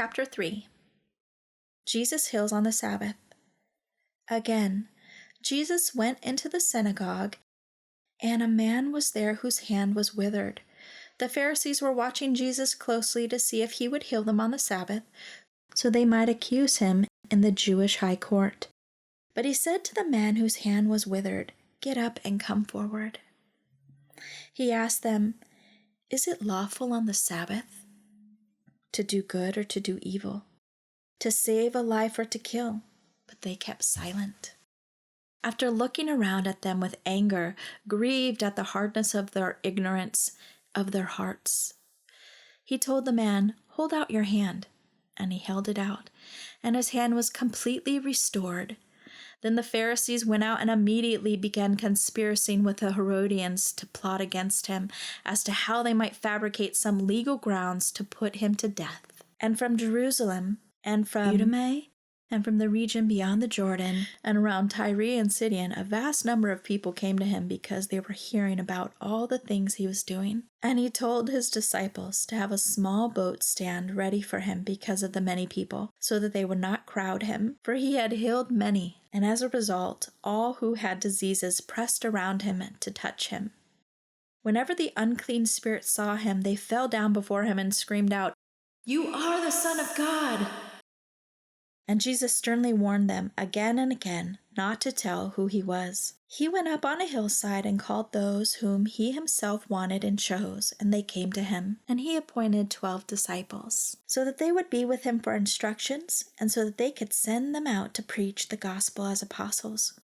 Chapter 3. Jesus heals on the Sabbath. Again, Jesus went into the synagogue, and a man was there whose hand was withered. The Pharisees were watching Jesus closely to see if he would heal them on the Sabbath, so they might accuse him in the Jewish high court. But he said to the man whose hand was withered, "Get up and come forward." He asked them, "Is it lawful on the Sabbath to do good or to do evil, to save a life or to kill?" But they kept silent. After looking around at them with anger, grieved at the hardness of their ignorance of their hearts, he told the man, "Hold out your hand." And he held it out, and his hand was completely restored. Then the Pharisees went out and immediately began conspiring with the Herodians to plot against him as to how they might fabricate some legal grounds to put him to death. And from Jerusalem, and from Idumea, and from the region beyond the Jordan, and around Tyre and Sidon, a vast number of people came to him because they were hearing about all the things he was doing. And he told his disciples to have a small boat stand ready for him because of the many people, so that they would not crowd him, for he had healed many. And as a result, all who had diseases pressed around him to touch him. Whenever the unclean spirits saw him, they fell down before him and screamed out, "You are the Son of God!" And Jesus sternly warned them again and again not to tell who he was. He went up on a hillside and called those whom he himself wanted and chose, and they came to him. And he appointed 12 disciples, so that they would be with him for instructions, and so that they could send them out to preach the gospel as apostles.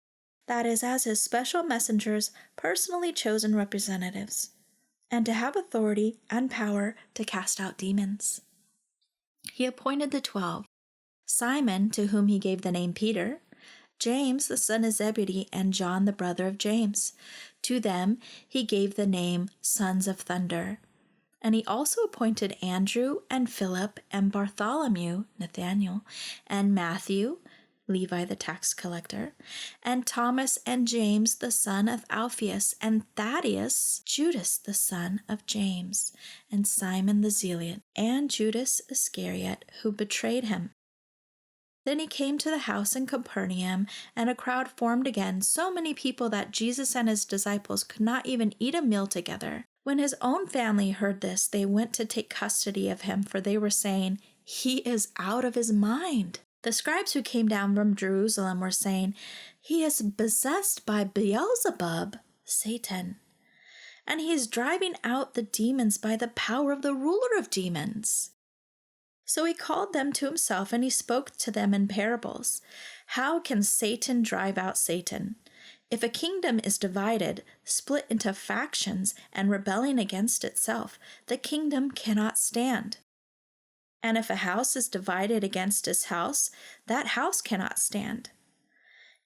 That is, as his special messengers, personally chosen representatives, and to have authority and power to cast out demons. He appointed the 12. Simon, to whom he gave the name Peter, James the son of Zebedee, and John the brother of James. To them he gave the name Sons of Thunder. And he also appointed Andrew and Philip and Bartholomew, Nathanael, and Matthew, Levi the tax collector, and Thomas and James the son of Alphaeus, and Thaddeus, Judas the son of James, and Simon the Zealot, and Judas Iscariot, who betrayed him. Then he came to the house in Capernaum, and a crowd formed again, so many people that Jesus and his disciples could not even eat a meal together. When his own family heard this, they went to take custody of him, for they were saying, "He is out of his mind." The scribes who came down from Jerusalem were saying, "He is possessed by Beelzebub, Satan, and he is driving out the demons by the power of the ruler of demons." So he called them to himself, and he spoke to them in parables. "How can Satan drive out Satan? If a kingdom is divided, split into factions, and rebelling against itself, the kingdom cannot stand. And if a house is divided against its house, that house cannot stand.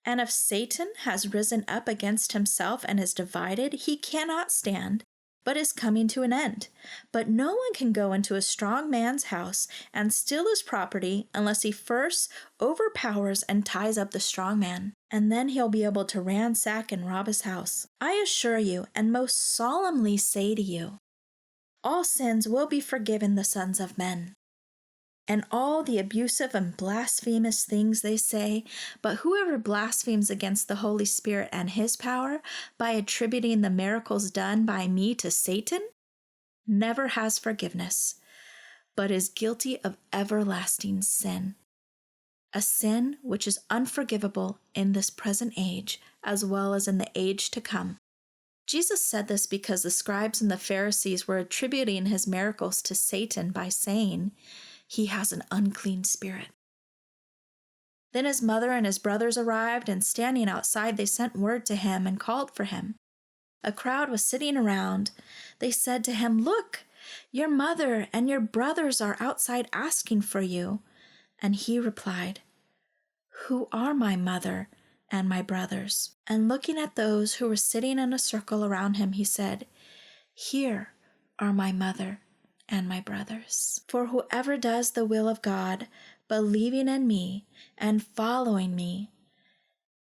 And if Satan has risen up against himself and is divided, he cannot stand, but is coming to an end. But no one can go into a strong man's house and steal his property unless he first overpowers and ties up the strong man, and then he'll be able to ransack and rob his house. I assure you, and most solemnly say to you, all sins will be forgiven the sons of men, and all the abusive and blasphemous things they say, but whoever blasphemes against the Holy Spirit and his power by attributing the miracles done by me to Satan never has forgiveness, but is guilty of everlasting sin, a sin which is unforgivable in this present age as well as in the age to come." Jesus said this because the scribes and the Pharisees were attributing his miracles to Satan by saying, "He has an unclean spirit." Then his mother and his brothers arrived, and standing outside, they sent word to him and called for him. A crowd was sitting around. They said to him, "Look, your mother and your brothers are outside asking for you." And he replied, "Who are my mother and my brothers?" And looking at those who were sitting in a circle around him, he said, "Here are my mother and my brothers. For whoever does the will of God, believing in me and following me,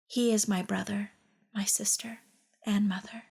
he is my brother, my sister, and mother."